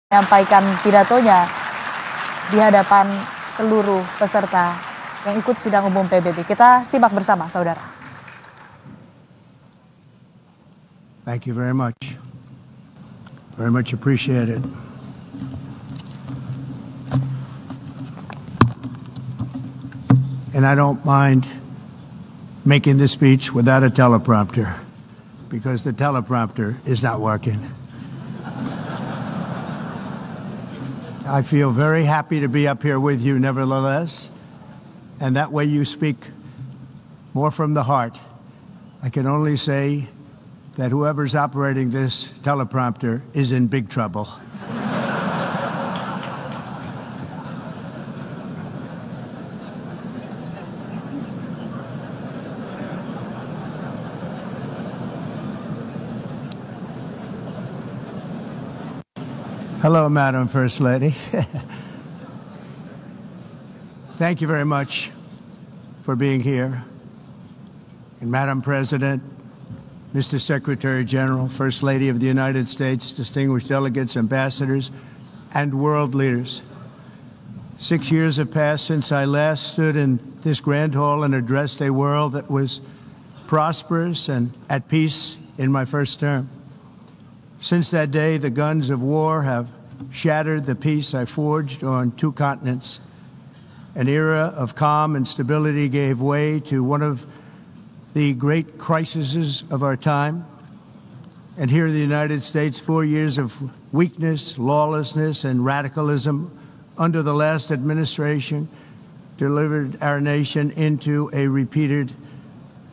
menyampaikan pidatonya di hadapan seluruh peserta yang ikut Sidang Umum PBB. Kita simak bersama, saudara. Thank you very much. Very much appreciated. And I don't mind making this speech without a teleprompter, because the teleprompter is not working. I feel very happy to be up here with you nevertheless, and that way you speak more from the heart. I can only say that whoever's operating this teleprompter is in big trouble. Hello, Madam First Lady. Thank you very much for being here. And Madam President, Mr. Secretary General, First Lady of the United States, distinguished delegates, ambassadors, and world leaders. 6 years have passed since I last stood in this grand hall and addressed a world that was prosperous and at peace in my first term. Since that day, the guns of war have shattered the peace I forged on 2 continents. An era of calm and stability gave way to one of the great crises of our time. And here in the United States, 4 years of weakness, lawlessness, and radicalism under the last administration delivered our nation into a repeated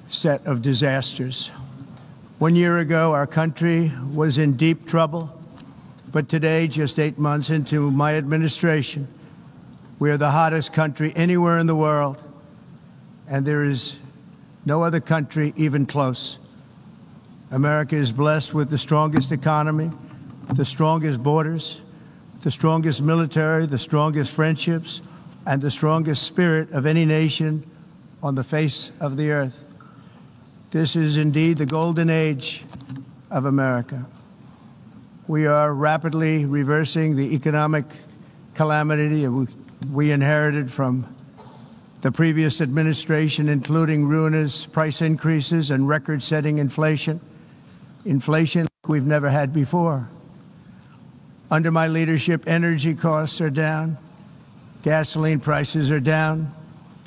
set of disasters. 1 year ago, our country was in deep trouble, but today, just 8 months into my administration, we are the hottest country anywhere in the world, and there is no other country even close. America is blessed with the strongest economy, the strongest borders, the strongest military, the strongest friendships, and the strongest spirit of any nation on the face of the earth. This is indeed the golden age of America. We are rapidly reversing the economic calamity we inherited from the previous administration, including ruinous price increases and record-setting inflation like we've never had before. Under my leadership, energy costs are down, gasoline prices are down,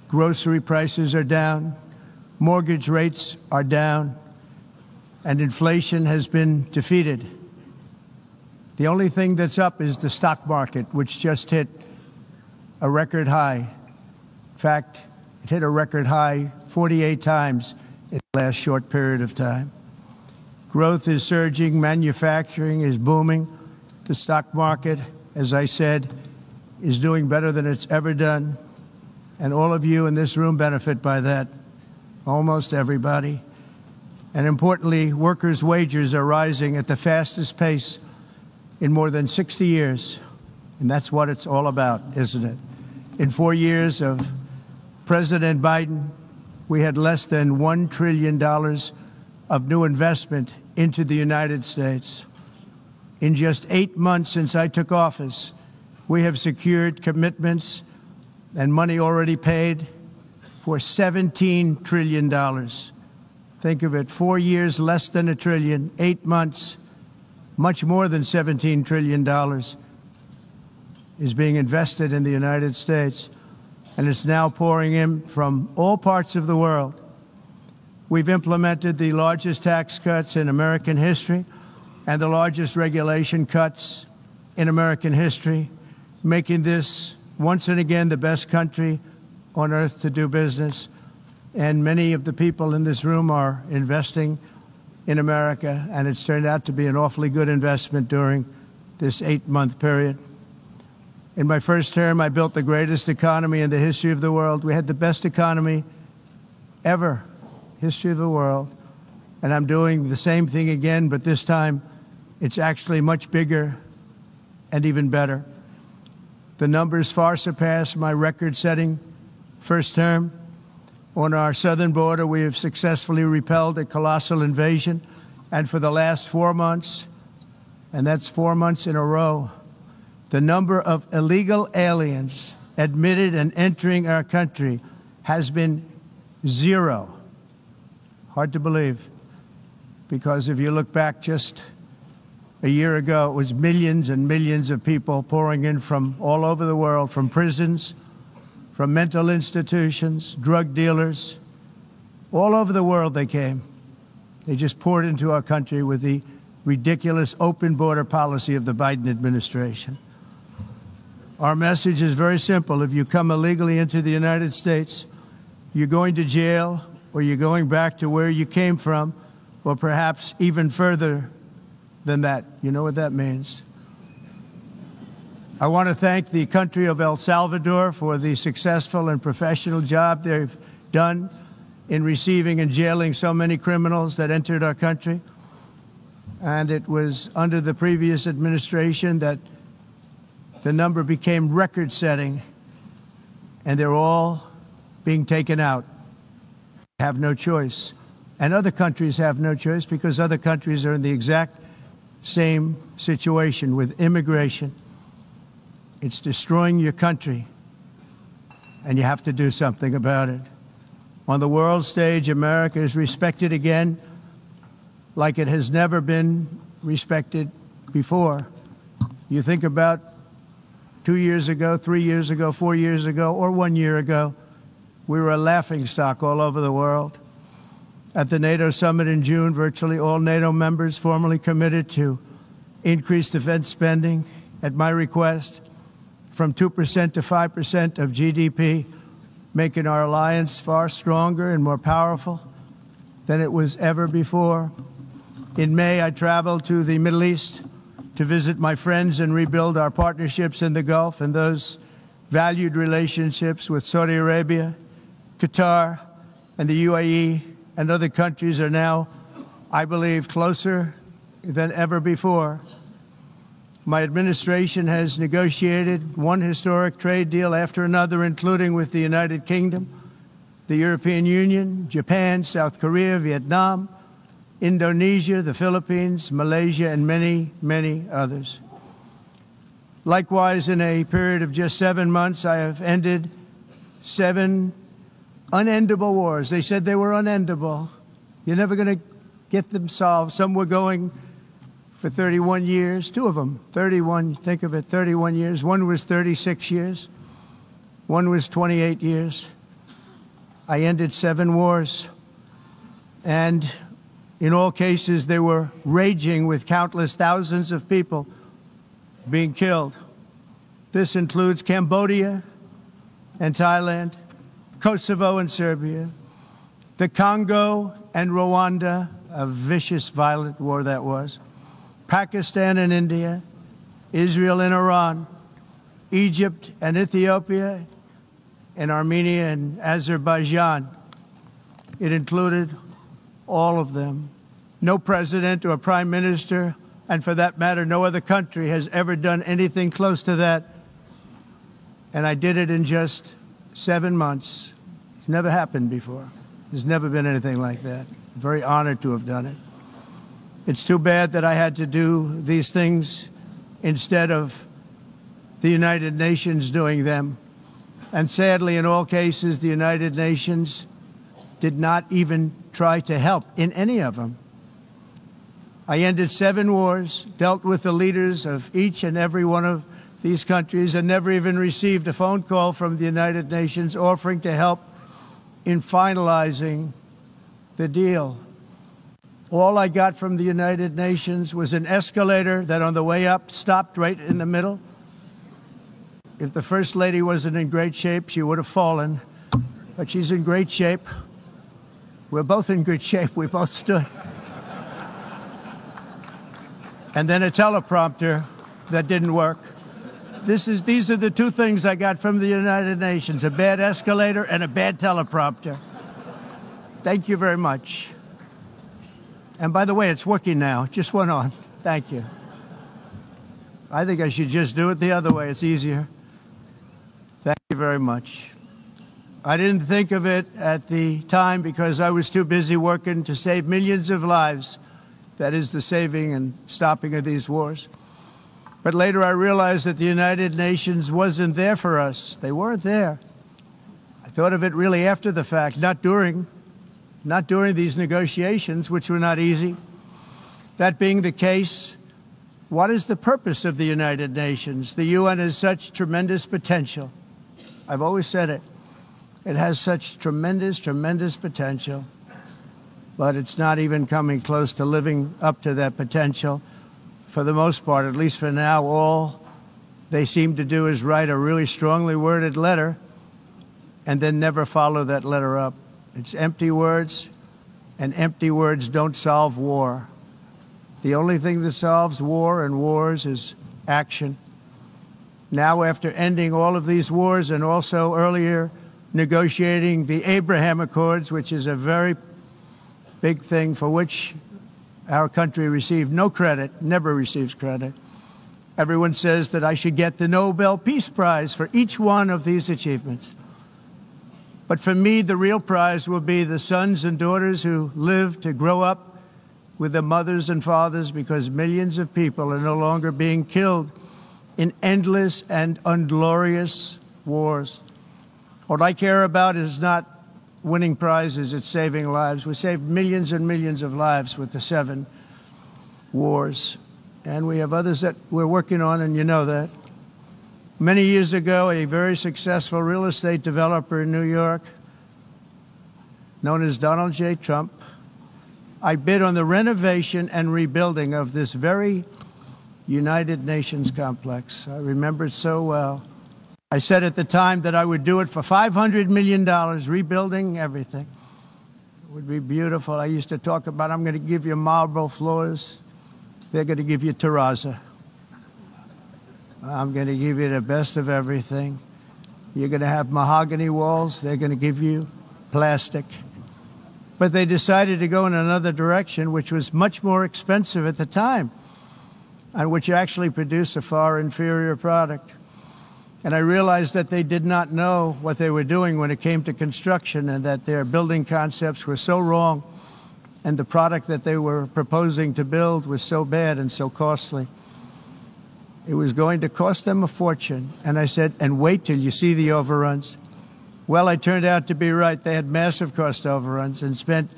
grocery prices are down, mortgage rates are down, and inflation has been defeated. The only thing that's up is the stock market, which just hit a record high. In fact, it hit a record high 48 times in the last short period of time. Growth is surging, manufacturing is booming. The stock market, as I said, is doing better than it's ever done. And all of you in this room benefit by that. Almost everybody. And importantly, workers' wages are rising at the fastest pace in more than 60 years. And that's what it's all about, isn't it? In 4 years of President Biden, we had less than $1 trillion of new investment into the United States. In just 8 months since I took office, we have secured commitments and money already paid for $17 trillion. Think of it, 4 years, less than $1 trillion, 8 months, much more than $17 trillion is being invested in the United States, and it's now pouring in from all parts of the world. We've implemented the largest tax cuts in American history and the largest regulation cuts in American history, making this once and again the best country on earth to do business. And many of the people in this room are investing in America, and it's turned out to be an awfully good investment during this 8-month period. In my first term, I built the greatest economy in the history of the world. We had the best economy ever, history of the world. And I'm doing the same thing again, but this time it's actually much bigger and even better. The numbers far surpass my record-setting first term. On our southern border, we have successfully repelled a colossal invasion. And for the last 4 months, and that's 4 months in a row, the number of illegal aliens admitted and entering our country has been zero. Hard to believe, because if you look back just a year ago, it was millions and millions of people pouring in from all over the world, from prisons, from mental institutions, drug dealers. All over the world they came. They just poured into our country with the ridiculous open border policy of the Biden administration. Our message is very simple. If you come illegally into the United States, you're going to jail, or you're going back to where you came from, or perhaps even further than that. You know what that means. I want to thank the country of El Salvador for the successful and professional job they've done in receiving and jailing so many criminals that entered our country. And it was under the previous administration that the number became record-setting, and they're all being taken out. Have no choice. And other countries have no choice, because other countries are in the exact same situation with immigration. It's destroying your country, and you have to do something about it. On the world stage, America is respected again like it has never been respected before. You think about 2 years ago, 3 years ago, 4 years ago, or 1 year ago, we were a laughingstock all over the world. At the NATO summit in June, virtually all NATO members formally committed to increase defense spending at my request from 2% to 5% of GDP, making our alliance far stronger and more powerful than it was ever before. In May, I traveled to the Middle East to visit my friends and rebuild our partnerships in the Gulf, and those valued relationships with Saudi Arabia, Qatar, and the UAE and other countries are now, I believe, closer than ever before. My administration has negotiated one historic trade deal after another, including with the United Kingdom, the European Union, Japan, South Korea, Vietnam, Indonesia, the Philippines, Malaysia, and many, many others. Likewise, in a period of just 7 months, I have ended 7 unendable wars. They said they were unendable. You're never going to get them solved. Some were going for 31 years, 2 of them, 31, think of it, 31 years. One was 36 years. One was 28 years. I ended 7 wars. And in all cases, they were raging with countless thousands of people being killed. This includes Cambodia and Thailand, Kosovo and Serbia, the Congo and Rwanda, a vicious, violent war that was, Pakistan and India, Israel and Iran, Egypt and Ethiopia, and Armenia and Azerbaijan. It included all of them. No president or prime minister, and for that matter, no other country has ever done anything close to that. And I did it in just 7 months. It's never happened before. There's never been anything like that. I'm very honored to have done it. It's too bad that I had to do these things instead of the United Nations doing them. And sadly, in all cases, the United Nations did not even try to help in any of them. I ended 7 wars, dealt with the leaders of each and every one of these countries, and never even received a phone call from the United Nations offering to help in finalizing the deal. All I got from the United Nations was an escalator that on the way up stopped right in the middle. If the First Lady wasn't in great shape, she would have fallen, but she's in great shape. We're both in good shape. We both stood. And then a teleprompter that didn't work. These are the 2 things I got from the United Nations, a bad escalator and a bad teleprompter. Thank you very much. And by the way, it's working now. It just went on. Thank you. I think I should just do it the other way. It's easier. Thank you very much. I didn't think of it at the time because I was too busy working to save millions of lives. That is the saving and stopping of these wars. But But later I realized that the United Nations wasn't there for us. They weren't there. I thought of it really after the fact, not during these negotiations, which were not easy. That being the case, what is the purpose of the United Nations? The UN has such tremendous potential. I've always said it. It has such tremendous, tremendous potential, but it's not even coming close to living up to that potential. For the most part, at least for now, all they seem to do is write a really strongly worded letter and then never follow that letter up. It's empty words, and empty words don't solve war. The only thing that solves war and wars is action. Now, after ending all of these wars and also earlier negotiating the Abraham Accords, which is a very big thing for which our country received no credit, never receives credit. Everyone says that I should get the Nobel Peace Prize for each one of these achievements. But for me, the real prize will be the sons and daughters who live to grow up with their mothers and fathers, because millions of people are no longer being killed in endless and unglorious wars. What I care about is not winning prizes, it's saving lives. We saved millions and millions of lives with the 7 wars. And we have others that we're working on, and you know that. Many years ago, a very successful real estate developer in New York, known as Donald J. Trump, I bid on the renovation and rebuilding of this very United Nations complex. I remember it so well. I said at the time that I would do it for $500 million, rebuilding everything. It would be beautiful. I used to talk about, I'm going to give you marble floors. They're going to give you terrazzo. I'm going to give you the best of everything. You're going to have mahogany walls. They're going to give you plastic. But they decided to go in another direction, which was much more expensive at the time, and which actually produced a far inferior product. And I realized that they did not know what they were doing when it came to construction, and that their building concepts were so wrong, and the product that they were proposing to build was so bad and so costly. It was going to cost them a fortune. And I said, and wait till you see the overruns. Well, I turned out to be right. They had massive cost overruns and spent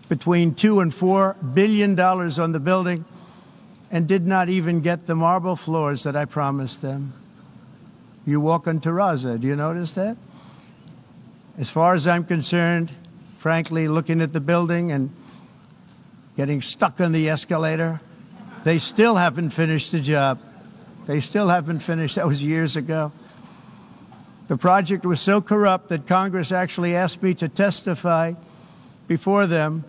between $2 and $4 billion on the building and did not even get the marble floors that I promised them. You walk on terrazzo. Do you notice that? As far as I'm concerned, frankly, looking at the building and getting stuck on the escalator, they still haven't finished the job. They still haven't finished. That was years ago. The project was so corrupt that Congress actually asked me to testify before them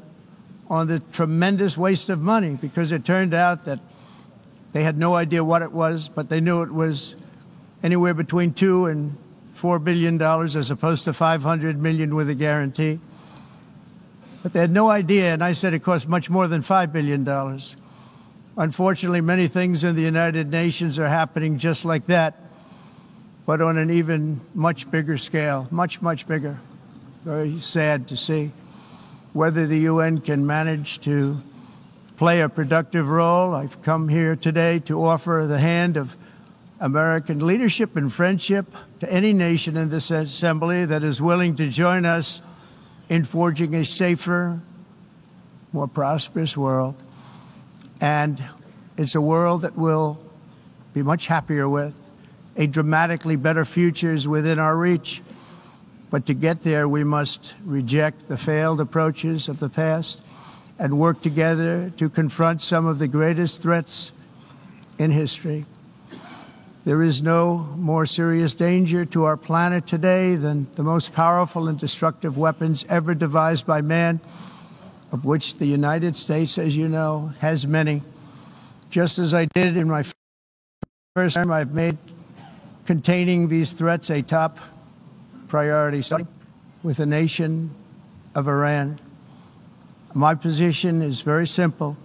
on the tremendous waste of money, because it turned out that they had no idea what it was, but they knew it was anywhere between $2 and $4 billion as opposed to $500 million with a guarantee. But they had no idea, and I said it cost much more than $5 billion. Unfortunately, many things in the United Nations are happening just like that, but on an even much bigger scale, much, much bigger. Very sad to see. Whether the UN can manage to play a productive role, I've come here today to offer the hand of American leadership and friendship to any nation in this assembly that is willing to join us in forging a safer, more prosperous world. And it's a world that we'll be much happier with. A dramatically better future is within our reach. But to get there, we must reject the failed approaches of the past and work together to confront some of the greatest threats in history. There is no more serious danger to our planet today than the most powerful and destructive weapons ever devised by man, of which the United States, as you know, has many. Just as I did in my first term, I've made containing these threats a top priority, starting with the nation of Iran. My position is very simple.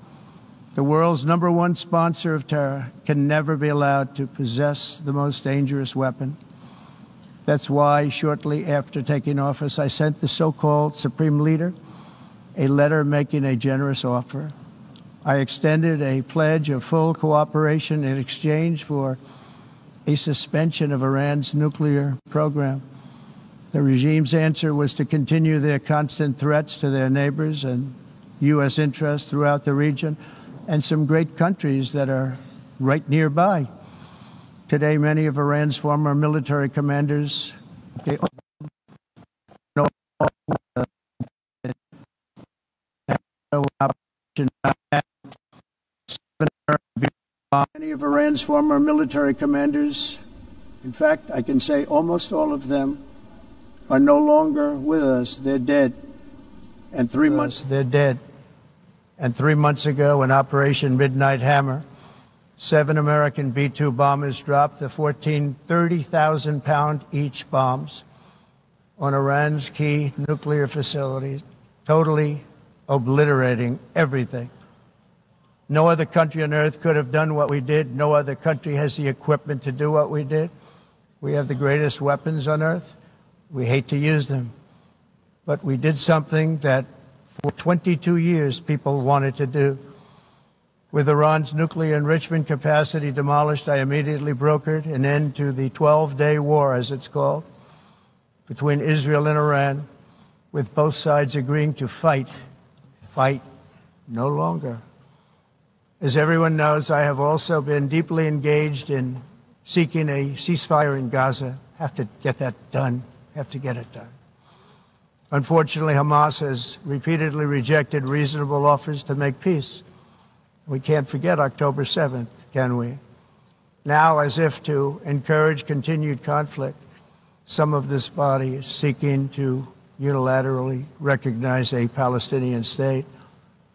The world's #1 sponsor of terror can never be allowed to possess the most dangerous weapon. That's why, shortly after taking office, I sent the so-called Supreme Leader a letter making a generous offer. I extended a pledge of full cooperation in exchange for a suspension of Iran's nuclear program. The regime's answer was to continue their constant threats to their neighbors and U.S. interests throughout the region and some great countries that are right nearby. Today, many of Iran's former military commanders Many of Iran's former military commanders, in fact, I can say almost all of them, are no longer with us. They're dead. And 3 months, they're dead. And 3 months ago, in Operation Midnight Hammer, 7 American B-2 bombers dropped the 14 30,000-pound each bombs on Iran's key nuclear facilities, totally obliterating everything. No other country on earth could have done what we did. No other country has the equipment to do what we did. We have the greatest weapons on earth. We hate to use them. But we did something that for 22 years people wanted to do. With Iran's nuclear enrichment capacity demolished, I immediately brokered an end to the 12-day war, as it's called, between Israel and Iran, with both sides agreeing to fight no longer. As everyone knows, I have also been deeply engaged in seeking a ceasefire in Gaza. Have to get that done. Have to get it done. Unfortunately, Hamas has repeatedly rejected reasonable offers to make peace. We can't forget October 7th, can we? Now, as if to encourage continued conflict, some of this body is seeking to unilaterally recognize a Palestinian state.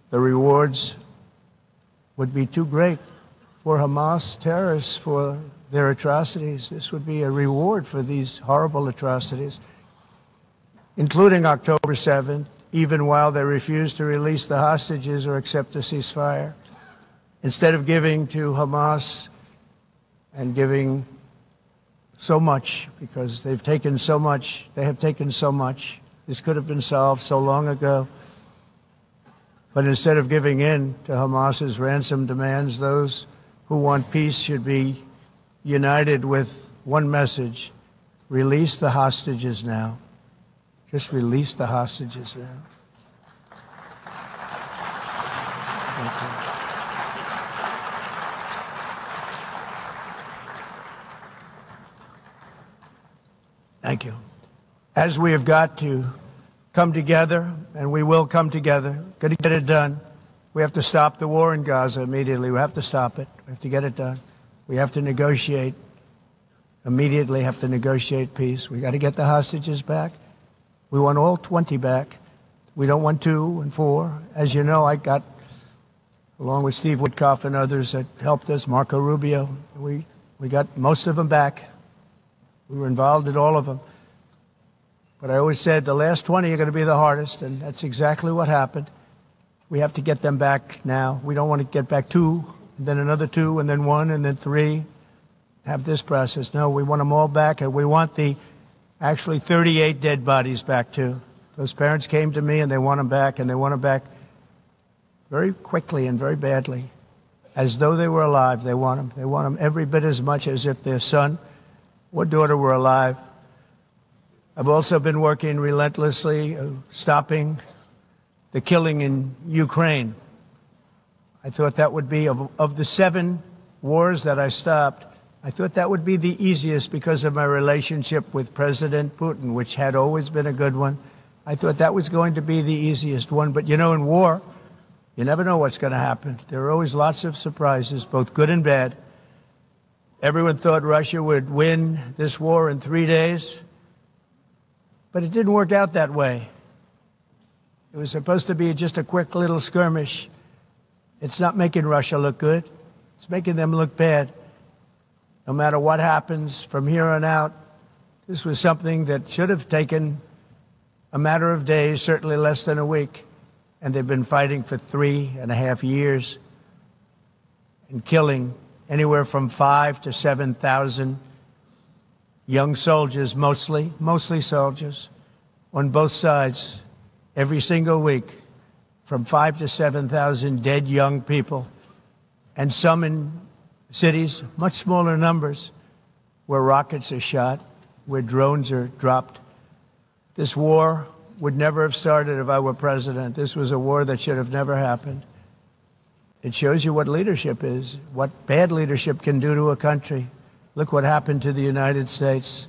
The rewards would be too great for Hamas terrorists for their atrocities. This would be a reward for these horrible atrocities, including October 7th, even while they refuse to release the hostages or accept a ceasefire. Instead of giving to Hamas and giving so much, because they've taken so much, they have taken so much. This could have been solved so long ago. But instead of giving in to Hamas's ransom demands, those who want peace should be united with one message: release the hostages now. Just release the hostages now. Thank you. Thank you. As we have got to come together, and we will come together, got to get it done. We have to stop the war in Gaza immediately. We have to stop it. We have to get it done. We have to negotiate, immediately have to negotiate peace. We got to get the hostages back. We want all 20 back. We don't want 2 and 4. As you know, I got, along with Steve Witkoff and others that helped us, Marco Rubio, we got most of them back. We were involved in all of them. But I always said the last 20 are going to be the hardest, and that's exactly what happened. We have to get them back now. We don't want to get back 2, and then another 2, and then 1, and then 3. Have this process. No, we want them all back, and we want the actually 38 dead bodies back too. Those parents came to me, and they want them back, and they want them back very quickly and very badly, as though they were alive. They want them. They want them every bit as much as if their son or daughter were alive. I've also been working relentlessly, stopping the killing in Ukraine. I thought that would be, of the 7 wars that I stopped, I thought that would be the easiest because of my relationship with President Putin, which had always been a good one. I thought that was going to be the easiest one. But, you know, in war, you never know what's going to happen. There are always lots of surprises, both good and bad. Everyone thought Russia would win this war in 3 days. But it didn't work out that way. It was supposed to be just a quick little skirmish. It's not making Russia look good. It's making them look bad. No matter what happens from here on out, this was something that should have taken a matter of days, certainly less than a week. And they've been fighting for 3.5 years and killing anywhere from 5,000 to 7,000 young soldiers, mostly soldiers, on both sides, every single week. from 5,000 to 7,000 dead young people, and some in cities, much smaller numbers, where rockets are shot, where drones are dropped. This war would never have started if I were president. This was a war that should have never happened. It shows you what leadership is, what bad leadership can do to a country. Look what happened to the United States,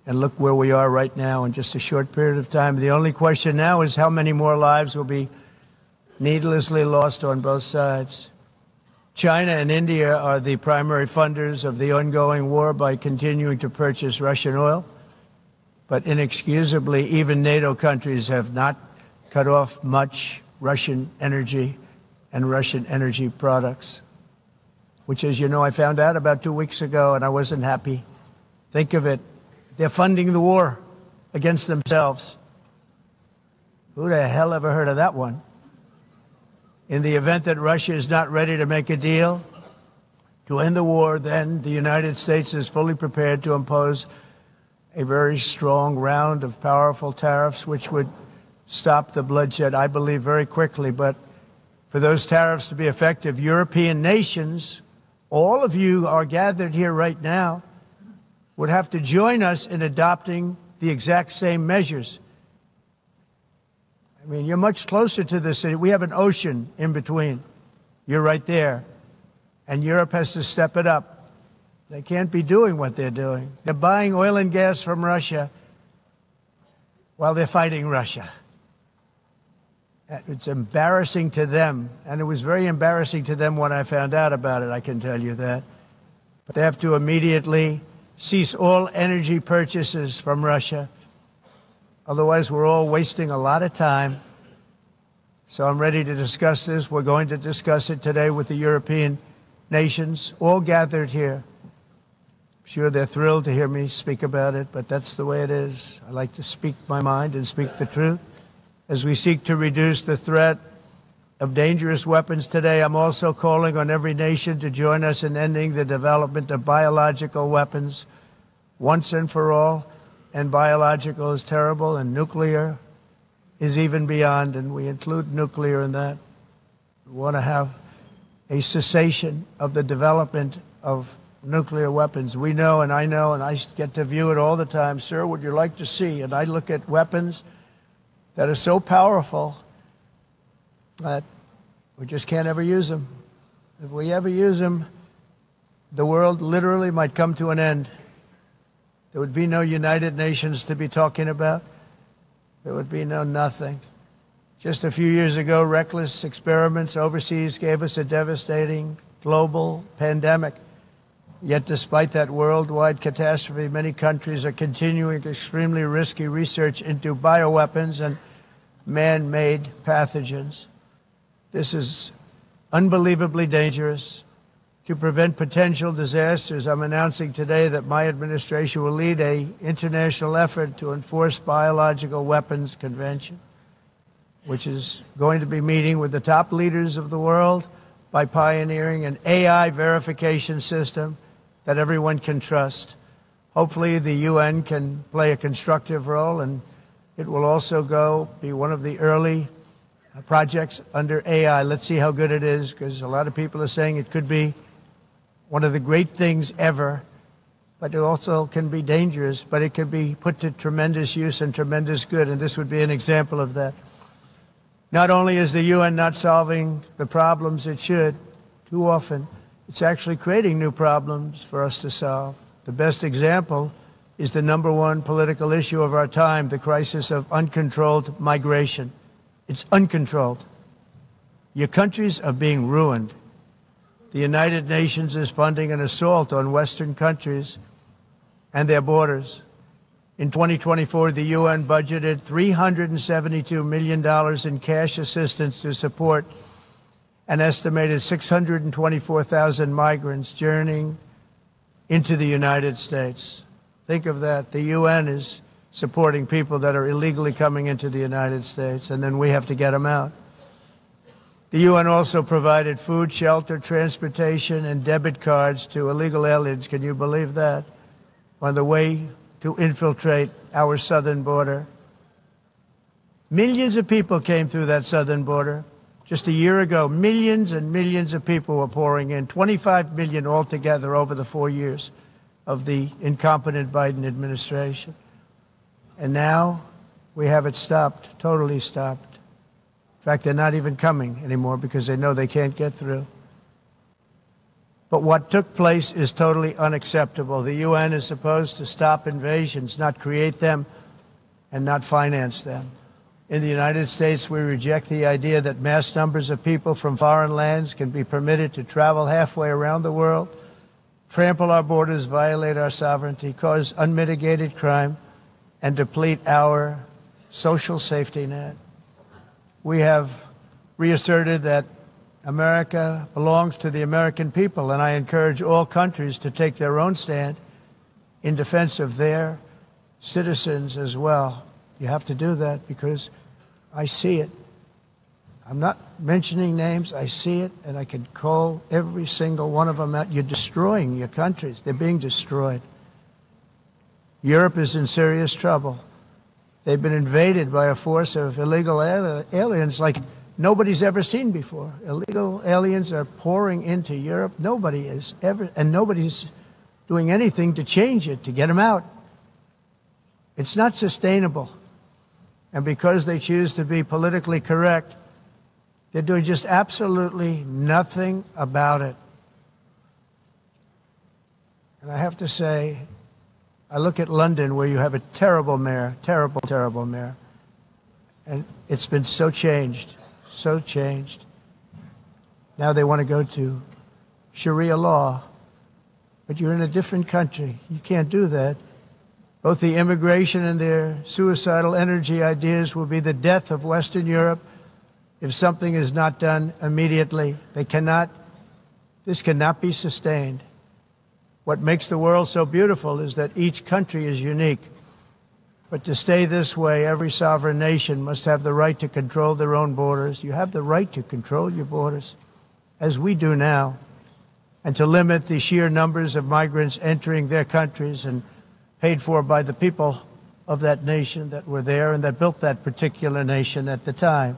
and look where we are right now in just a short period of time. The only question now is how many more lives will be needlessly lost on both sides. China and India are the primary funders of the ongoing war by continuing to purchase Russian oil. But inexcusably, even NATO countries have not cut off much Russian energy and Russian energy products, which, as you know, I found out about 2 weeks ago, and I wasn't happy. Think of it. They're funding the war against themselves. Who the hell ever heard of that one? In the event that Russia is not ready to make a deal to end the war, then the United States is fully prepared to impose a very strong round of powerful tariffs, which would stop the bloodshed, I believe, very quickly. But for those tariffs to be effective, European nations, all of you are gathered here right now, would have to join us in adopting the exact same measures. I mean, you're much closer to this city. We have an ocean in between. You're right there. And Europe has to step it up. They can't be doing what they're doing. They're buying oil and gas from Russia while they're fighting Russia. It's embarrassing to them. And it was very embarrassing to them when I found out about it, I can tell you that. But they have to immediately cease all energy purchases from Russia. Otherwise, we're all wasting a lot of time. So I'm ready to discuss this. We're going to discuss it today with the European nations, all gathered here. I'm sure they're thrilled to hear me speak about it, but that's the way it is. I like to speak my mind and speak the truth. As we seek to reduce the threat of dangerous weapons today, I'm also calling on every nation to join us in ending the development of biological weapons once and for all. And biological is terrible, and nuclear is even beyond, and we include nuclear in that. We want to have a cessation of the development of nuclear weapons. We know, and I get to view it all the time. Sir, would you like to see? And I look at weapons that are so powerful that we just can't ever use them. If we ever use them, the world literally might come to an end. There would be no United Nations to be talking about. There would be no nothing. Just a few years ago, reckless experiments overseas gave us a devastating global pandemic. Yet despite that worldwide catastrophe, many countries are continuing extremely risky research into bioweapons and man-made pathogens. This is unbelievably dangerous. To prevent potential disasters, I'm announcing today that my administration will lead an international effort to enforce biological weapons convention, which is going to be meeting with the top leaders of the world by pioneering an AI verification system that everyone can trust. Hopefully the UN can play a constructive role, and it will also be one of the early projects under AI. Let's see how good it is, because a lot of people are saying it could be one of the great things ever, but it also can be dangerous, but it can be put to tremendous use and tremendous good, and this would be an example of that. Not only is the UN not solving the problems it should, too often, it's actually creating new problems for us to solve. The best example is the #1 political issue of our time, the crisis of uncontrolled migration. It's uncontrolled. Your countries are being ruined. The United Nations is funding an assault on Western countries and their borders. In 2024, the UN budgeted $372 million in cash assistance to support an estimated 624,000 migrants journeying into the United States. Think of that. The UN is supporting people that are illegally coming into the United States, and then we have to get them out. The UN also provided food, shelter, transportation, and debit cards to illegal aliens. Can you believe that? On the way to infiltrate our southern border. Millions of people came through that southern border. Just a year ago, millions and millions of people were pouring in, 25 million altogether over the 4 years of the incompetent Biden administration. And now we have it stopped, totally stopped. In fact, they're not even coming anymore because they know they can't get through. But what took place is totally unacceptable. The UN is supposed to stop invasions, not create them and not finance them. In the United States, we reject the idea that mass numbers of people from foreign lands can be permitted to travel halfway around the world, trample our borders, violate our sovereignty, cause unmitigated crime, and deplete our social safety net. We have reasserted that America belongs to the American people, and I encourage all countries to take their own stand in defense of their citizens as well. You have to do that because I see it. I'm not mentioning names. I see it, and I can call every single one of them out. You're destroying your countries. They're being destroyed. Europe is in serious trouble. They've been invaded by a force of illegal aliens like nobody's ever seen before. Illegal aliens are pouring into Europe. Nobody is ever, and nobody's doing anything to change it, to get them out. It's not sustainable. And because they choose to be politically correct, they're doing just absolutely nothing about it. And I have to say, I look at London where you have a terrible mayor, terrible, terrible mayor. And it's been so changed, so changed. Now they want to go to Sharia law. But you're in a different country. You can't do that. Both the immigration and their suicidal energy ideas will be the death of Western Europe if something is not done immediately. This cannot be sustained. What makes the world so beautiful is that each country is unique. But to stay this way, every sovereign nation must have the right to control their own borders. You have the right to control your borders, as we do now, and to limit the sheer numbers of migrants entering their countries and paid for by the people of that nation that were there and that built that particular nation at the time.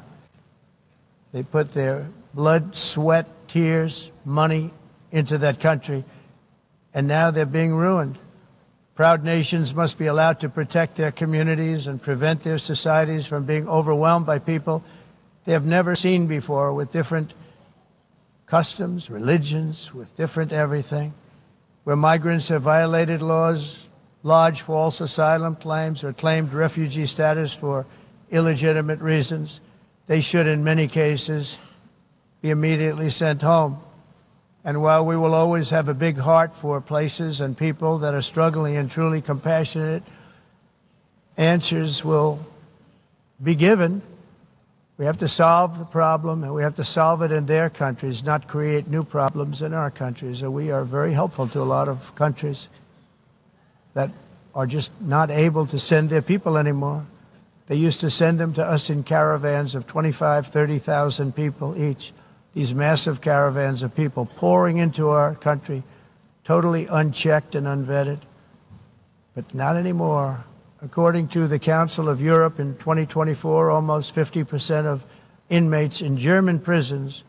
They put their blood, sweat, tears, money into that country, and now they're being ruined. Proud nations must be allowed to protect their communities and prevent their societies from being overwhelmed by people they have never seen before, with different customs, religions, with different everything. Where migrants have violated laws, lodged false asylum claims, or claimed refugee status for illegitimate reasons, they should, in many cases, be immediately sent home. And while we will always have a big heart for places and people that are struggling and truly compassionate, answers will be given. We have to solve the problem, and we have to solve it in their countries, not create new problems in our countries. And we are very helpful to a lot of countries that are just not able to send their people anymore. They used to send them to us in caravans of 25,000, 30,000 people each. These massive caravans of people pouring into our country, totally unchecked and unvetted. But not anymore. According to the Council of Europe in 2024, almost 50% of inmates in German prisons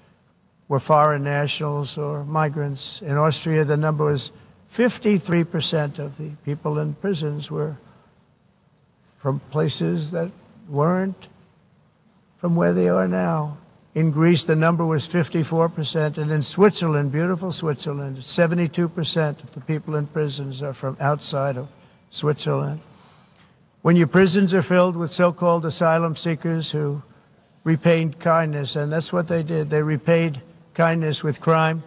were foreign nationals or migrants. In Austria, the number was 53% of the people in prisons were from places that weren't from where they are now. In Greece, the number was 54%, and in Switzerland, beautiful Switzerland, 72% of the people in prisons are from outside of Switzerland. When your prisons are filled with so-called asylum seekers who repaid kindness, and that's what they did, they repaid kindness with crime,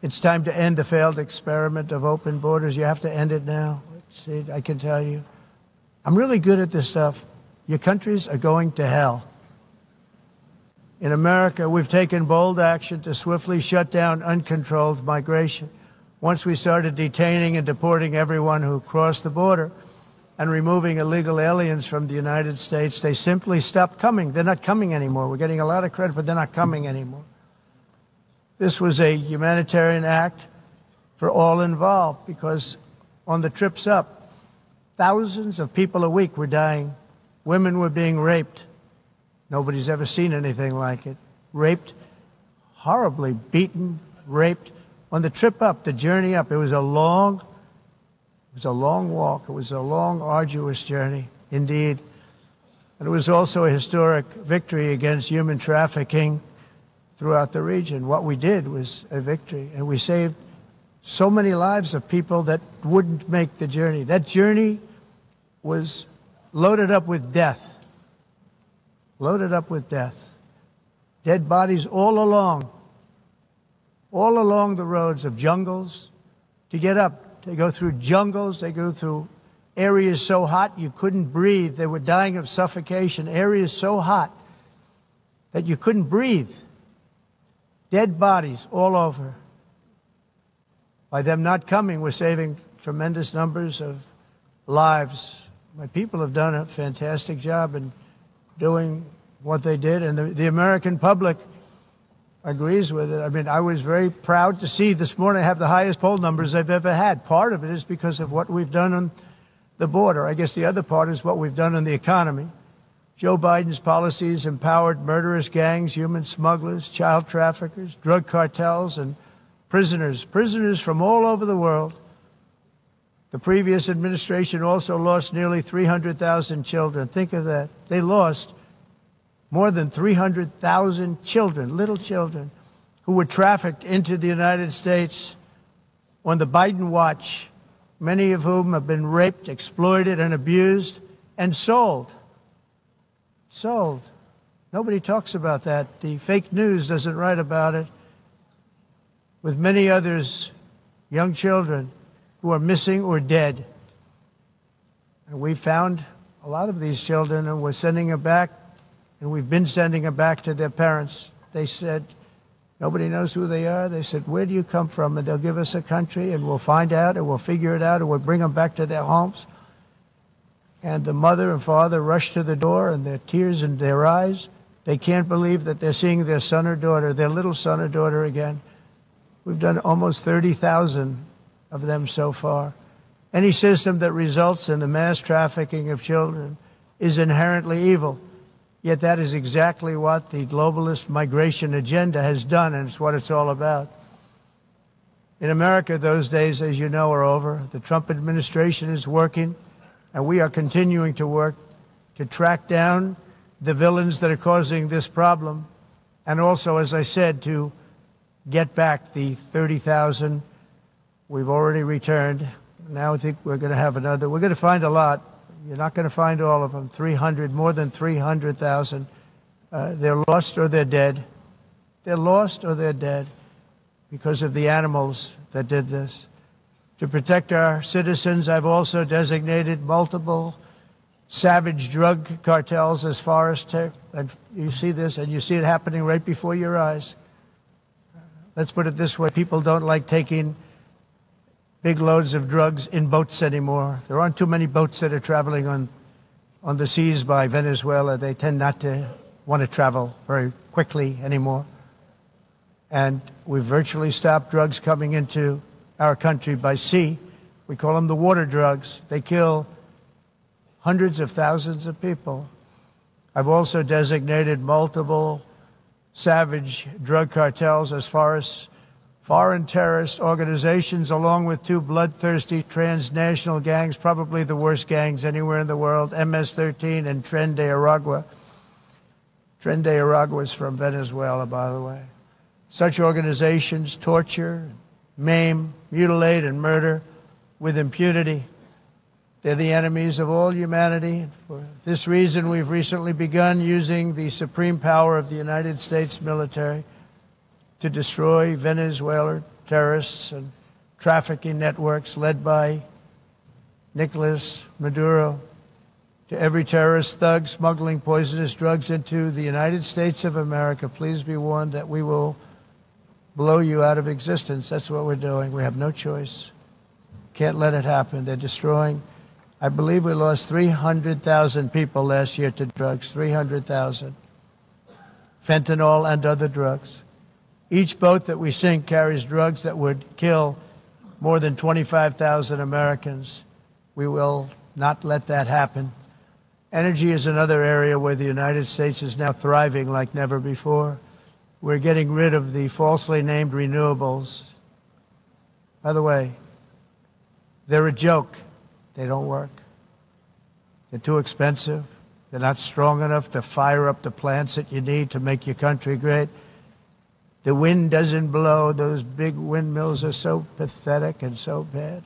it's time to end the failed experiment of open borders. You have to end it now. See, I can tell you, I'm really good at this stuff. Your countries are going to hell. In America, we've taken bold action to swiftly shut down uncontrolled migration. Once we started detaining and deporting everyone who crossed the border and removing illegal aliens from the United States, they simply stopped coming. They're not coming anymore. We're getting a lot of credit, but they're not coming anymore. This was a humanitarian act for all involved, because on the trips up, thousands of people a week were dying. Women were being raped. Nobody's ever seen anything like it. Raped, horribly beaten, raped. On the trip up, the journey up, it was a long walk. It was a long, arduous journey, indeed. And it was also a historic victory against human trafficking throughout the region. What we did was a victory, and we saved so many lives of people that wouldn't make the journey. That journey was loaded up with death. Loaded up with death. Dead bodies all along the roads of jungles. To get up, they go through jungles, they go through areas so hot you couldn't breathe. They were dying of suffocation. Areas so hot that you couldn't breathe. Dead bodies all over. By them not coming, we're saving tremendous numbers of lives. My people have done a fantastic job in doing what they did, and the American public agrees with it. I mean, I was very proud to see this morning I have the highest poll numbers I've ever had. Part of it is because of what we've done on the border. I guess the other part is what we've done on the economy. Joe Biden's policies empowered murderous gangs, human smugglers, child traffickers, drug cartels, and prisoners from all over the world. The previous administration also lost nearly 300,000 children. Think of that. They lost more than 300,000 children, little children, who were trafficked into the United States on the Biden watch, many of whom have been raped, exploited, and abused, and sold. Sold. Nobody talks about that. The fake news doesn't write about it. With many others, young children who are missing or dead. And we found a lot of these children, and we're sending them back, and we've been sending them back to their parents. They said, nobody knows who they are. They said, where do you come from? And they'll give us a country, and we'll find out, and we'll figure it out, and we'll bring them back to their homes. And the mother and father rush to the door, and their tears in their eyes. They can't believe that they're seeing their son or daughter, their little son or daughter again. We've done almost 30,000 of them so far. Any system that results in the mass trafficking of children is inherently evil. Yet that is exactly what the globalist migration agenda has done, and it's what it's all about. In America, those days, as you know, are over. The Trump administration is working, and we are continuing to work to track down the villains that are causing this problem, and also, as I said, to get back the 30,000 we've already returned. Now I think we're going to have another. We're going to find a lot. You're not going to find all of them. 300, more than 300,000. They're lost or they're dead. They're lost or they're dead because of the animals that did this. To protect our citizens, I've also designated multiple savage drug cartels as far as and you see this, and you see it happening right before your eyes. Let's put it this way. People don't like taking big loads of drugs in boats anymore. There aren't too many boats that are traveling on the seas by Venezuela. They tend not to want to travel very quickly anymore. And we've virtually stopped drugs coming into our country by sea. We call them the water drugs. They kill hundreds of thousands of people. I've also designated multiple savage drug cartels as far as foreign terrorist organizations, along with two bloodthirsty transnational gangs, probably the worst gangs anywhere in the world, MS-13 and Tren de Aragua. Tren de Aragua is from Venezuela, by the way. Such organizations torture, maim, mutilate, and murder with impunity. They're the enemies of all humanity. For this reason, we've recently begun using the supreme power of the United States military to destroy Venezuelan terrorists and trafficking networks led by Nicolas Maduro. To every terrorist thug smuggling poisonous drugs into the United States of America, please be warned that we will blow you out of existence. That's what we're doing. We have no choice. Can't let it happen. They're destroying. I believe we lost 300,000 people last year to drugs, 300,000. Fentanyl and other drugs. Each boat that we sink carries drugs that would kill more than 25,000 Americans. We will not let that happen. Energy is another area where the United States is now thriving like never before. We're getting rid of the falsely named renewables. By the way, they're a joke. They don't work. They're too expensive. They're not strong enough to fire up the plants that you need to make your country great. The wind doesn't blow. Those big windmills are so pathetic and so bad,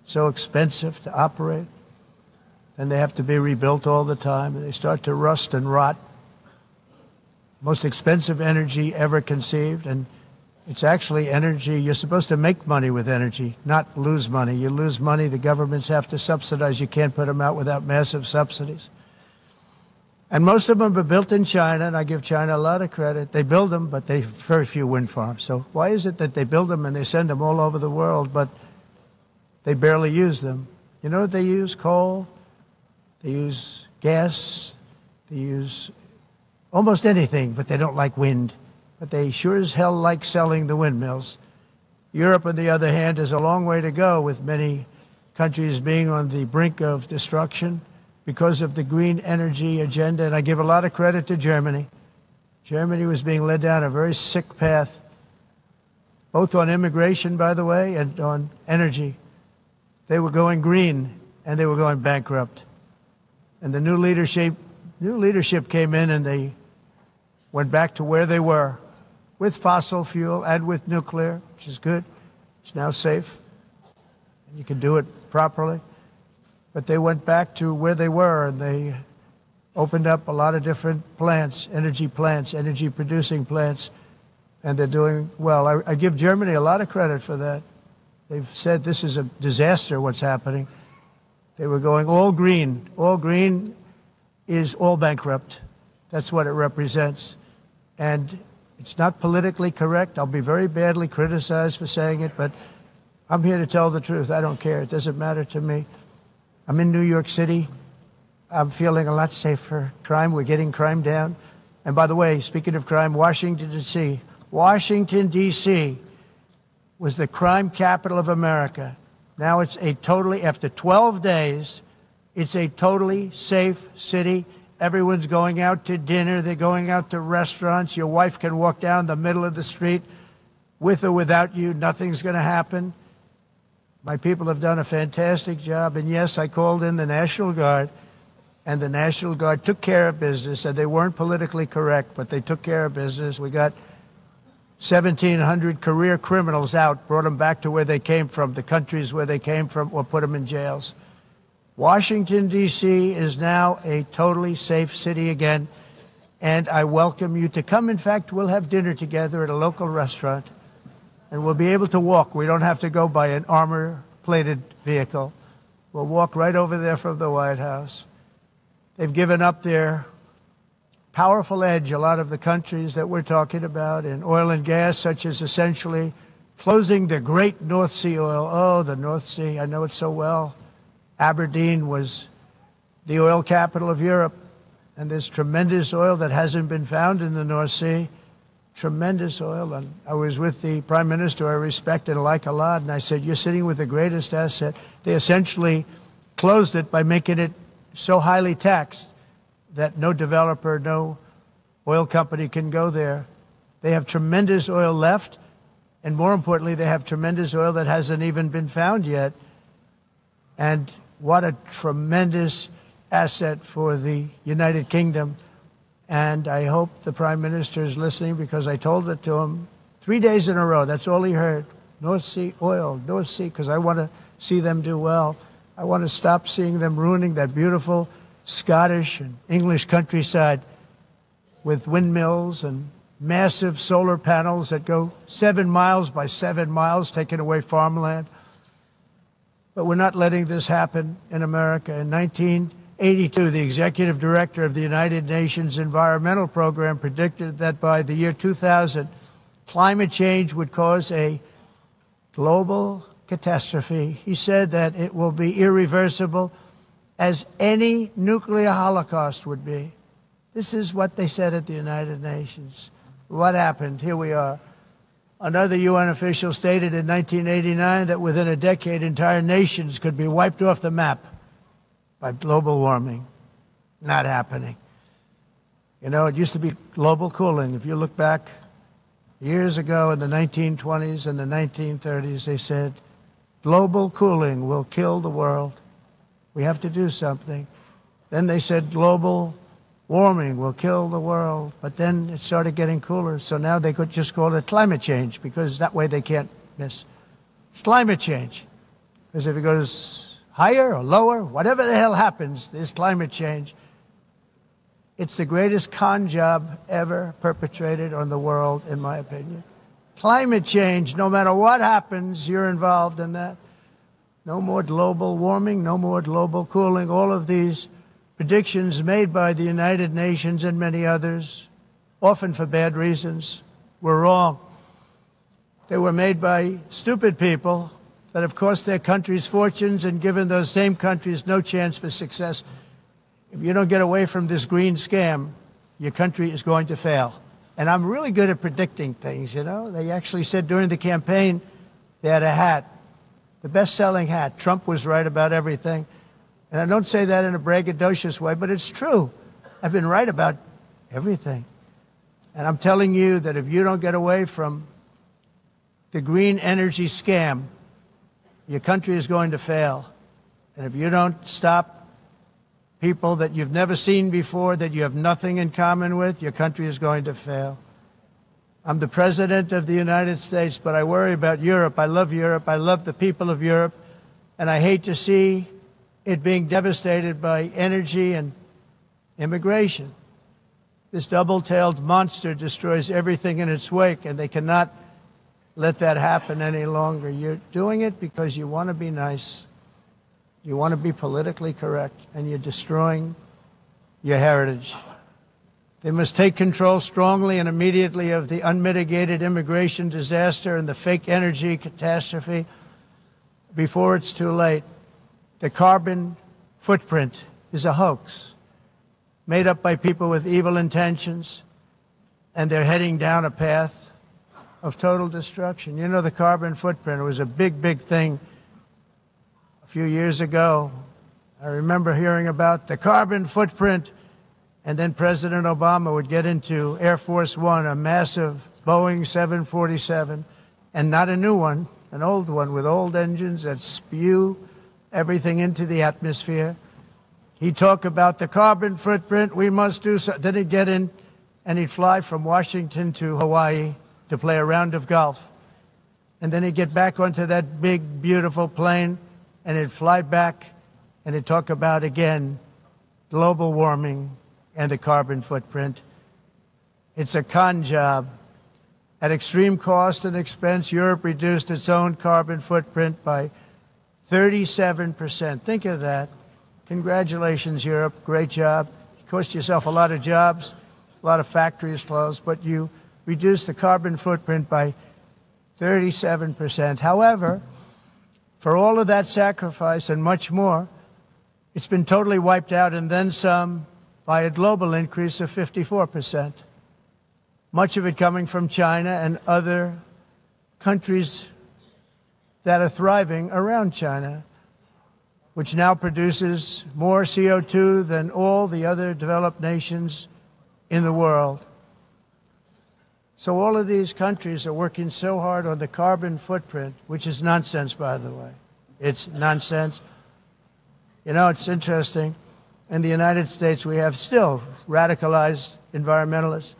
so expensive to operate. And they have to be rebuilt all the time, and they start to rust and rot. Most expensive energy ever conceived, and it's actually energy. You're supposed to make money with energy, not lose money. You lose money, the governments have to subsidize. You can't put them out without massive subsidies. And most of them are built in China, and I give China a lot of credit. They build them, but they have very few wind farms. So why is it that they build them and they send them all over the world, but they barely use them? You know what they use? Coal. They use gas. They use almost anything, but they don't like wind. But they sure as hell like selling the windmills. Europe, on the other hand, has a long way to go, with many countries being on the brink of destruction because of the green energy agenda. And I give a lot of credit to Germany. Germany was being led down a very sick path, both on immigration, by the way, and on energy. They were going green, and they were going bankrupt. And the new leadership came in, and they went back to where they were, with fossil fuel and with nuclear, which is good. It's now safe, and you can do it properly. But they went back to where they were, and they opened up a lot of different plants, energy-producing plants, and they're doing well. I give Germany a lot of credit for that. They've said this is a disaster, what's happening. They were going all green. All green is all bankrupt. That's what it represents. And it's not politically correct. I'll be very badly criticized for saying it, but I'm here to tell the truth. I don't care. It doesn't matter to me. I'm in New York City. I'm feeling a lot safer. Crime, we're getting crime down. And by the way, speaking of crime, Washington, D.C. Washington, D.C. was the crime capital of America. Now it's after 12 days, it's a totally safe city. Everyone's going out to dinner. They're going out to restaurants. Your wife can walk down the middle of the street with or without you. Nothing's going to happen. My people have done a fantastic job. And yes, I called in the National Guard, and the National Guard took care of business. And they weren't politically correct, but they took care of business. We got 1,700 career criminals out, brought them back to where they came from, the countries where they came from, or put them in jails. Washington, D.C. is now a totally safe city again, and I welcome you to come. In fact, we'll have dinner together at a local restaurant, and we'll be able to walk. We don't have to go by an armor-plated vehicle. We'll walk right over there from the White House. They've given up their powerful edge, a lot of the countries that we're talking about, in oil and gas, such as essentially closing the great North Sea oil. Oh, the North Sea, I know it so well. Aberdeen was the oil capital of Europe, and there's tremendous oil that hasn't been found in the North Sea. Tremendous oil. And I was with the Prime Minister I respect and like a lot, and I said, you're sitting with the greatest asset. They essentially closed it by making it so highly taxed that no developer, no oil company can go there. They have tremendous oil left, and more importantly, they have tremendous oil that hasn't even been found yet. And what a tremendous asset for the United Kingdom. And I hope the Prime Minister is listening, because I told it to him 3 days in a row. That's all he heard. North Sea oil, North Sea, because I want to see them do well. I want to stop seeing them ruining that beautiful Scottish and English countryside with windmills and massive solar panels that go 7 miles by 7 miles, taking away farmland. But we're not letting this happen in America. In 1982, the executive director of the United Nations Environmental Program predicted that by the year 2000, climate change would cause a global catastrophe. He said that it will be irreversible, as any nuclear holocaust would be. This is what they said at the United Nations. What happened? Here we are. Another UN official stated in 1989 that within a decade, entire nations could be wiped off the map by global warming. Not happening. You know, it used to be global cooling. If you look back years ago in the 1920s and the 1930s, they said, global cooling will kill the world. We have to do something. Then they said global warming will kill the world. But then it started getting cooler. So now they could just call it climate change because that way they can't miss. It's climate change. Because if it goes higher or lower, whatever the hell happens, there's climate change. It's the greatest con job ever perpetrated on the world, in my opinion. Climate change, no matter what happens, you're involved in that. No more global warming, no more global cooling. All of these predictions made by the United Nations and many others, often for bad reasons, were wrong. They were made by stupid people that have cost their countries fortunes and given those same countries no chance for success. If you don't get away from this green scam, your country is going to fail. And I'm really good at predicting things, you know. They actually said during the campaign they had a hat, the best-selling hat. Trump was right about everything. And I don't say that in a braggadocious way, but it's true. I've been right about everything. And I'm telling you that if you don't get away from the green energy scam, your country is going to fail. And if you don't stop people that you've never seen before, that you have nothing in common with, your country is going to fail. I'm the President of the United States, but I worry about Europe. I love Europe. I love the people of Europe. And I hate to see it being devastated by energy and immigration. This double-tailed monster destroys everything in its wake, and they cannot let that happen any longer. You're doing it because you want to be nice. You want to be politically correct, and you're destroying your heritage. They must take control strongly and immediately of the unmitigated immigration disaster and the fake energy catastrophe before it's too late. The carbon footprint is a hoax made up by people with evil intentions, and they're heading down a path of total destruction. You know, the carbon footprint was a big, big thing a few years ago. I remember hearing about the carbon footprint, and then President Obama would get into Air Force One, a massive Boeing 747, and not a new one, an old one with old engines that spew everything into the atmosphere. He'd talk about the carbon footprint, we must do so. Then he'd get in and he'd fly from Washington to Hawaii to play a round of golf. And then he'd get back onto that big, beautiful plane and he'd fly back and he'd talk about, again, global warming and the carbon footprint. It's a con job. At extreme cost and expense, Europe reduced its own carbon footprint by 37%. Think of that. Congratulations, Europe. Great job. You cost yourself a lot of jobs, a lot of factories closed, but you reduced the carbon footprint by 37%. However, for all of that sacrifice and much more, it's been totally wiped out and then some by a global increase of 54%. Much of it coming from China and other countries that are thriving around China, which now produces more CO2 than all the other developed nations in the world. So all of these countries are working so hard on the carbon footprint, which is nonsense, by the way. It's nonsense. You know, it's interesting. In the United States, we have still radicalized environmentalists,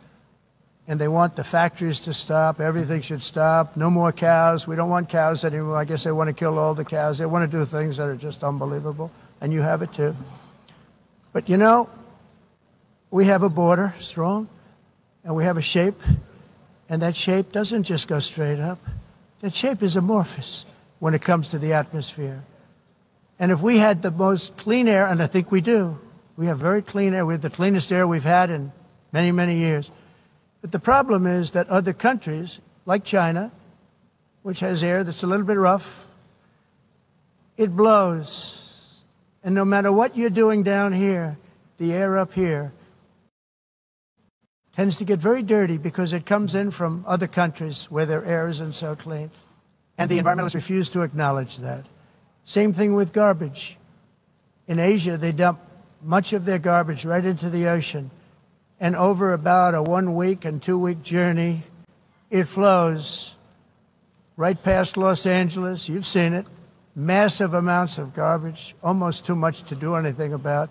and they want the factories to stop. Everything should stop. No more cows. We don't want cows anymore. I guess they want to kill all the cows. They want to do things that are just unbelievable, and you have it too. But you know, we have a border, strong, and we have a shape, and that shape doesn't just go straight up. That shape is amorphous when it comes to the atmosphere. And if we had the most clean air, and I think we do, we have very clean air. We have the cleanest air we've had in many, many years. But the problem is that other countries, like China, which has air that's a little bit rough, it blows. And no matter what you're doing down here, the air up here tends to get very dirty because it comes in from other countries where their air isn't so clean. And the environmentalists refuse to acknowledge that. Same thing with garbage. In Asia, they dump much of their garbage right into the ocean. And over about a 1 week and 2 week journey, it flows right past Los Angeles. You've seen it. Massive amounts of garbage, almost too much to do anything about,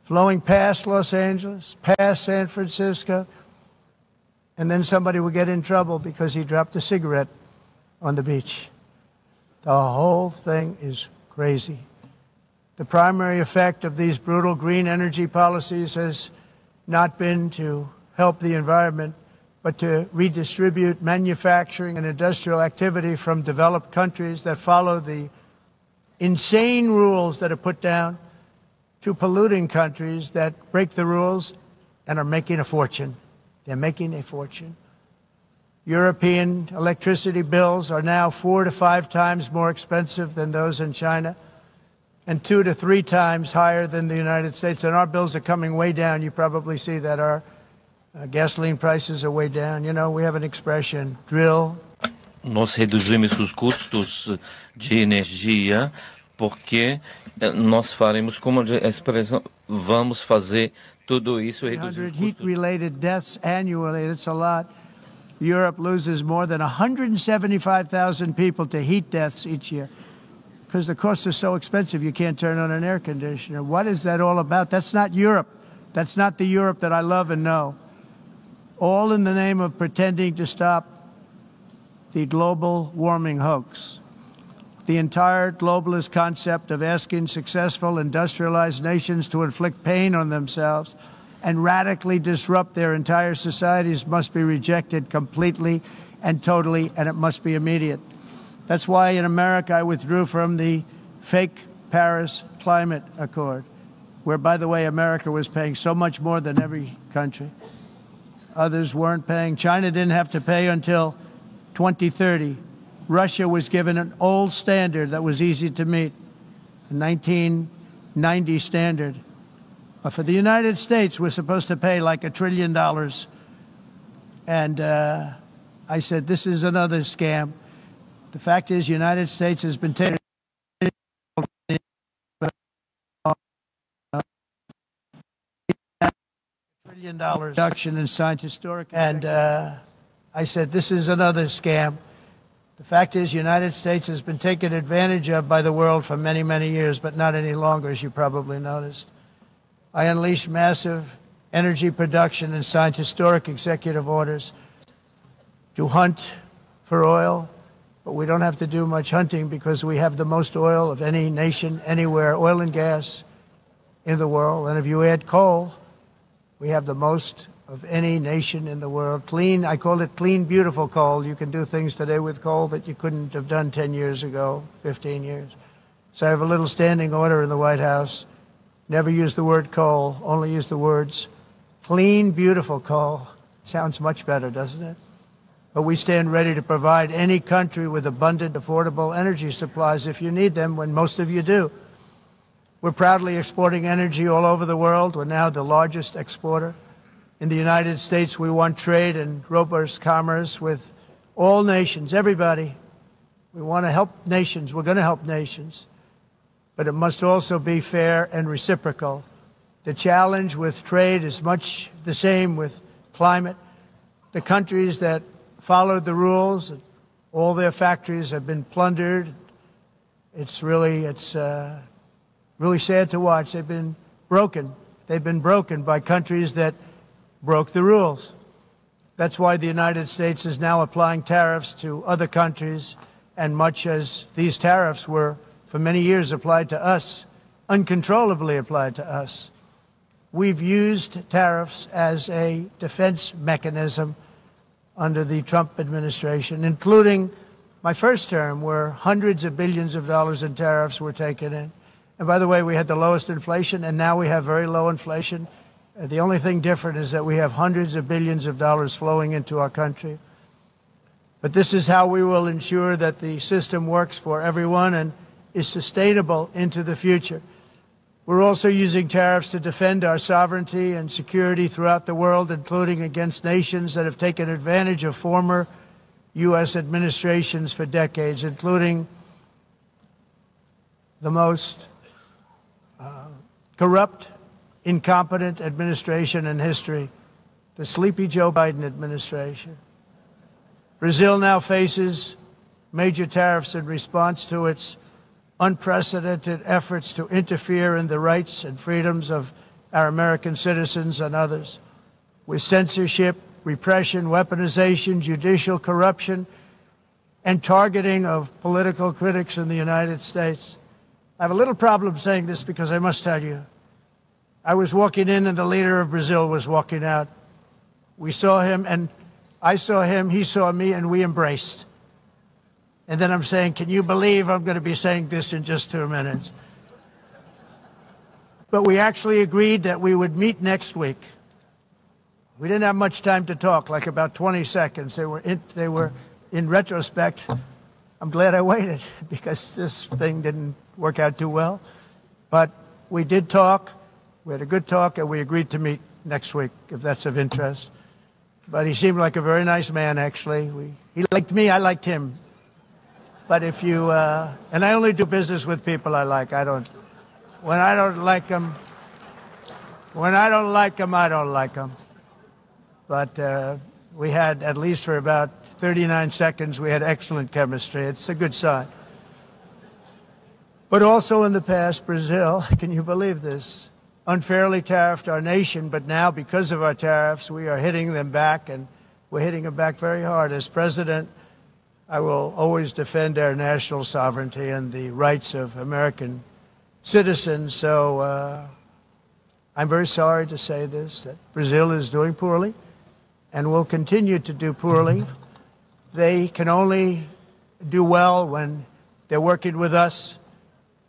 flowing past Los Angeles, past San Francisco, and then somebody will get in trouble because he dropped a cigarette on the beach. The whole thing is crazy. The primary effect of these brutal green energy policies has not been to help the environment, but to redistribute manufacturing and industrial activity from developed countries that follow the insane rules that are put down to polluting countries that break the rules and are making a fortune. They're making a fortune. European electricity bills are now 4 to 5 times more expensive than those in China, and 2 to 3 times higher than the United States. And our bills are coming way down. You probably see that our gasoline prices are way down. You know, we have an expression, drill. Nós reduzimos os custos de energia porque nós faremos, como a expressão, vamos fazer tudo isso, reduzir os custos. Heat-related deaths annually, that's a lot. Europe loses more than 175,000 people to heat deaths each year because the costs are so expensive you can't turn on an air conditioner. What is that all about? That's not Europe. That's not the Europe that I love and know. All in the name of pretending to stop the global warming hoax. The entire globalist concept of asking successful industrialized nations to inflict pain on themselves and radically disrupt their entire societies must be rejected completely and totally, and it must be immediate. That's why in America I withdrew from the fake Paris Climate Accord, where, by the way, America was paying so much more than every country. Others weren't paying. China didn't have to pay until 2030. Russia was given an old standard that was easy to meet, a 1990 standard. But for the United States, we're supposed to pay like $1 trillion. And I said, this is another scam. The fact is, the United States has been taking $1 trillion reduction in science historic. And I said, this is another scam. The fact is, the United States has been taken advantage of by the world for many, many years, but not any longer, as you probably noticed. I unleashed massive energy production and signed historic executive orders to hunt for oil, but we don't have to do much hunting because we have the most oil of any nation, anywhere, oil and gas in the world. And if you add coal, we have the most of any nation in the world. Clean, I call it clean, beautiful coal. You can do things today with coal that you couldn't have done 10 years ago, 15 years. So I have a little standing order in the White House. Never use the word coal, only use the words clean, beautiful coal. Sounds much better, doesn't it? But we stand ready to provide any country with abundant, affordable energy supplies if you need them, when most of you do. We're proudly exporting energy all over the world. We're now the largest exporter. In the United States, we want trade and robust commerce with all nations, everybody. We want to help nations. We're going to help nations. But it must also be fair and reciprocal. The challenge with trade is much the same with climate. The countries that followed the rules, all their factories have been plundered. It's really sad to watch. They've been broken. They've been broken by countries that broke the rules. That's why the United States is now applying tariffs to other countries, and much as these tariffs were for many years applied to us, uncontrollably applied to us. We've used tariffs as a defense mechanism under the Trump administration, including my first term, where hundreds of billions of dollars in tariffs were taken in. And by the way, we had the lowest inflation, and now we have very low inflation. The only thing different is that we have hundreds of billions of dollars flowing into our country. But this is how we will ensure that the system works for everyone and is sustainable into the future. We're also using tariffs to defend our sovereignty and security throughout the world, including against nations that have taken advantage of former U.S. administrations for decades, including the most corrupt, incompetent administration in history, the sleepy Joe Biden administration. Brazil now faces major tariffs in response to its unprecedented efforts to interfere in the rights and freedoms of our American citizens and others, with censorship, repression, weaponization, judicial corruption, and targeting of political critics in the United States. I have a little problem saying this because I must tell you, I was walking in and the leader of Brazil was walking out. We saw him and I saw him, he saw me, and we embraced. And then I'm saying, can you believe I'm going to be saying this in just 2 minutes? But we actually agreed that we would meet next week. We didn't have much time to talk, like about 20 seconds. They were in retrospect, I'm glad I waited because this thing didn't work out too well. But we did talk. We had a good talk, and we agreed to meet next week, if that's of interest. But he seemed like a very nice man, actually. He liked me, I liked him. But if you, and I only do business with people I like. When I don't like them, I don't like them. But we had, at least for about 39 seconds, we had excellent chemistry. It's a good sign. But also in the past, Brazil, can you believe this, unfairly tariffed our nation, but now because of our tariffs, we are hitting them back, and we're hitting them back very hard. As president, I will always defend our national sovereignty and the rights of American citizens. So I'm very sorry to say this, that Brazil is doing poorly and will continue to do poorly. They can only do well when they're working with us.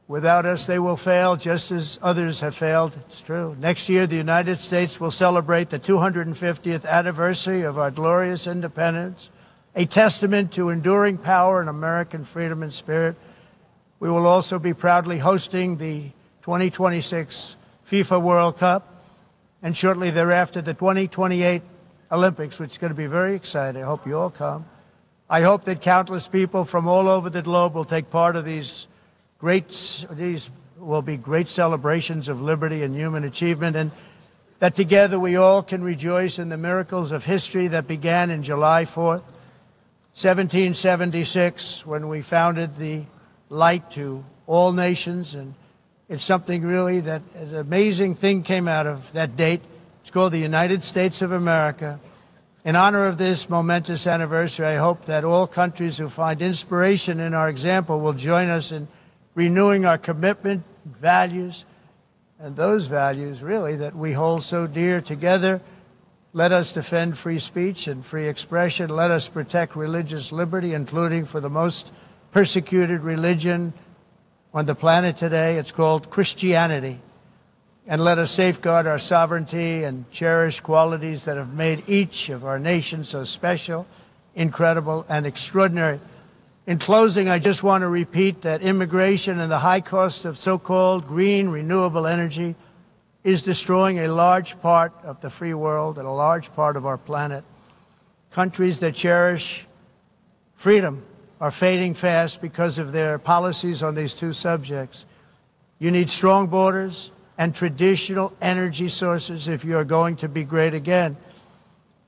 Without us, they will fail, just as others have failed. It's true. Next year, the United States will celebrate the 250th anniversary of our glorious independence, a testament to enduring power and American freedom and spirit. We will also be proudly hosting the 2026 FIFA World Cup, and shortly thereafter, the 2028 Olympics, which is going to be very exciting. I hope you all come. I hope that countless people from all over the globe will take part of these will be great celebrations of liberty and human achievement, and that together we all can rejoice in the miracles of history that began in July 4th, 1776, when we founded the light to all nations. And it's something really that an amazing thing came out of that date. It's called the United States of America. In honor of this momentous anniversary, I hope that all countries who find inspiration in our example will join us in renewing our commitment, values, and those values, really, that we hold so dear. Together, let us defend free speech and free expression. Let us protect religious liberty, including for the most persecuted religion on the planet today. It's called Christianity. And let us safeguard our sovereignty and cherish qualities that have made each of our nations so special, incredible, and extraordinary. In closing, I just want to repeat that immigration and the high cost of so-called green renewable energy is destroying a large part of the free world and a large part of our planet. Countries that cherish freedom are fading fast because of their policies on these two subjects. You need strong borders and traditional energy sources if you are going to be great again.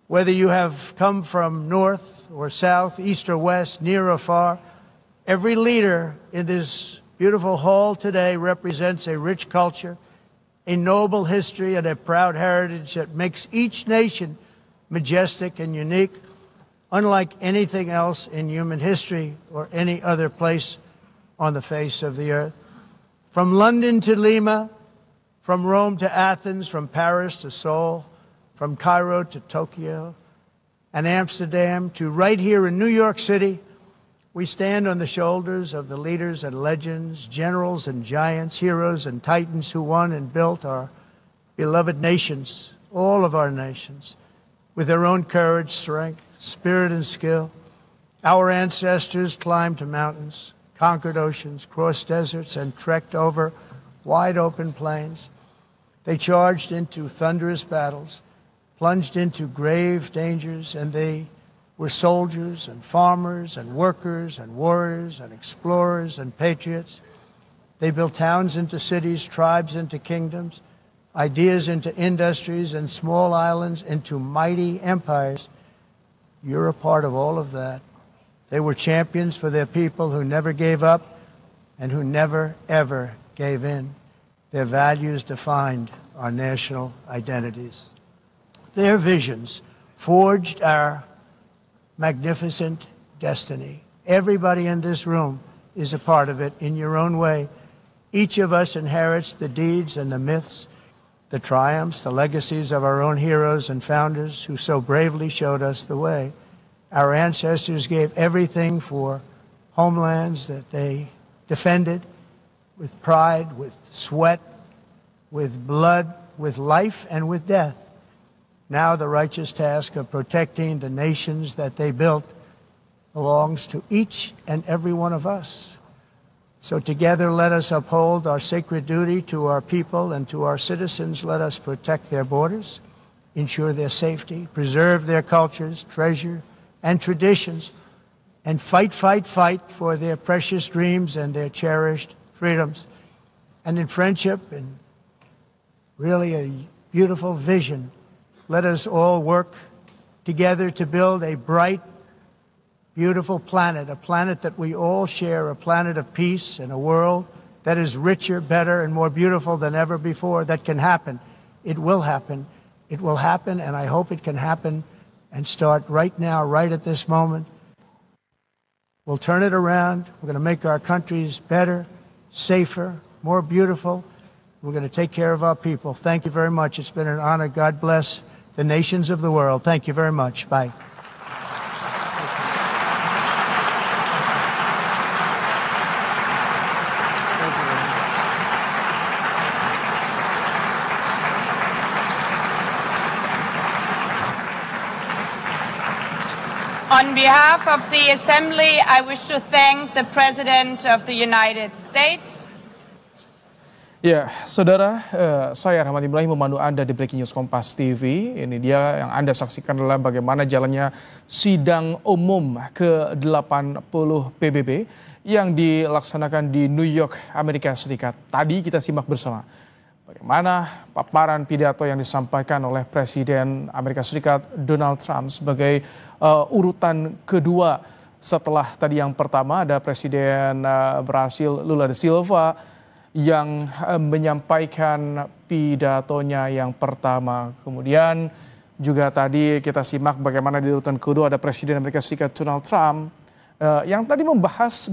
Whether you have come from north or south, east or west, near or far, every leader in this beautiful hall today represents a rich culture, a noble history, and a proud heritage that makes each nation majestic and unique, unlike anything else in human history or any other place on the face of the earth. From London to Lima, from Rome to Athens, from Paris to Seoul, from Cairo to Tokyo and Amsterdam to right here in New York City, we stand on the shoulders of the leaders and legends, generals and giants, heroes and titans who won and built our beloved nations, all of our nations, with their own courage, strength, spirit, and skill. Our ancestors climbed mountains, conquered oceans, crossed deserts, and trekked over wide open plains. They charged into thunderous battles, plunged into grave dangers, and they were soldiers and farmers and workers and warriors and explorers and patriots. They built towns into cities, tribes into kingdoms, ideas into industries, and small islands into mighty empires. You're a part of all of that. They were champions for their people who never gave up and who never, ever gave in. Their values defined our national identities. Their visions forged our magnificent destiny. Everybody in this room is a part of it in your own way. Each of us inherits the deeds and the myths, the triumphs, the legacies of our own heroes and founders who so bravely showed us the way. Our ancestors gave everything for homelands that they defended with pride, with sweat, with blood, with life, and with death. Now the righteous task of protecting the nations that they built belongs to each and every one of us. So together let us uphold our sacred duty to our people and to our citizens. Let us protect their borders, ensure their safety, preserve their cultures, treasure, and traditions, and fight for their precious dreams and their cherished freedoms. And in friendship and really a beautiful vision, let us all work together to build a bright, beautiful planet, a planet that we all share, a planet of peace and a world that is richer, better, and more beautiful than ever before. That can happen. It will happen. It will happen, and I hope it can happen and start right now, right at this moment. We'll turn it around. We're going to make our countries better, safer, more beautiful. We're going to take care of our people. Thank you very much. It's been an honor. God bless the nations of the world. Thank you very much. Bye. On behalf of the Assembly, I wish to thank the President of the United States. Ya, saudara, saya Rahmat Ibrahim memandu Anda di Breaking News Kompas TV. Ini dia yang Anda saksikan adalah bagaimana jalannya Sidang Umum ke-80 PBB yang dilaksanakan di New York, Amerika Serikat. Tadi kita simak bersama bagaimana paparan pidato yang disampaikan oleh Presiden Amerika Serikat Donald Trump sebagai urutan kedua setelah tadi yang pertama ada Presiden Brasil Lula da Silva yang menyampaikan pidatonya yang pertama. Kemudian juga tadi kita simak bagaimana di urutan kedua ada Presiden Amerika Serikat Donald Trump yang tadi membahas